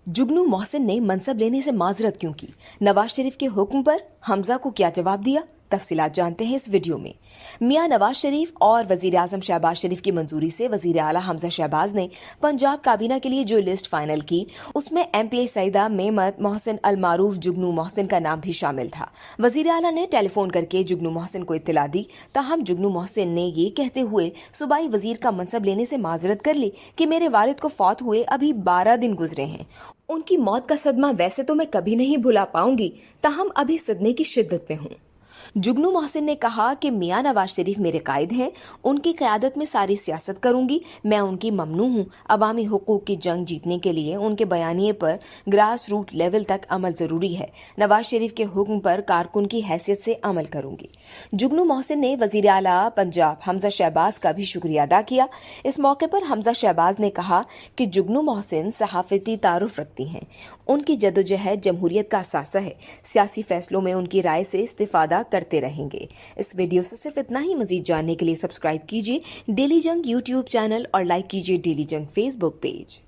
जुगनू मोहसिन ने मनसब लेने से माजरत क्यों की? नवाज शरीफ के हुक्म पर हमजा को क्या जवाब दिया? तफसीलात जानते हैं इस वीडियो में। मियां नवाज शरीफ और वजीर आजम शहबाज शरीफ की मंजूरी से वजीर आला हमजा शहबाज ने पंजाब काबीना के लिए जो लिस्ट फाइनल की, उसमें MPI सईदा मेमत मोहसिन अल मारूफ जुगनू मोहसिन का नाम भी शामिल था। वजीर आला ने टेलीफोन करके जुगनू मोहसिन को इत्तला दी, ताहम जुगनू मोहसिन ने ये कहते हुए सूबाई वजीर का मनसब लेने से माजरत कर ली कि मेरे वालिद को फौत हुए अभी 12 दिन गुजरे हैं। उनकी मौत का सदमा वैसे तो मैं कभी नहीं भुला पाऊंगी, ताहम अभी सदमे की शिद्दत में हूँ। जुगनू मोहसिन ने कहा कि मियां नवाज शरीफ मेरे कायद हैं, उनकी क़यादत में सारी सियासत करूंगी, मैं उनकी ममनू हूं। अवामी हुकूक की जंग जीतने के लिए उनके बयानिए पर ग्रास रूट लेवल तक अमल जरूरी है। नवाज शरीफ के हुक्म पर कारकुन की हैसियत से अमल करूंगी। जुगनू मोहसिन ने वजीर आला पंजाब हमजा शहबाज का भी शुक्रिया अदा किया। इस मौके पर हमजा शहबाज ने कहा कि जुगनू मोहसिन सहाफती तारुफ रखती हैं, उनकी जदोजहद जमहूरियत का असासा है, सियासी फैसलों में उनकी राय से इस्तिफादा करते रहेंगे। इस वीडियो से सिर्फ इतना ही। मजीद जानने के लिए सब्सक्राइब कीजिए डेली जंग YouTube चैनल और लाइक कीजिए डेली जंग Facebook पेज।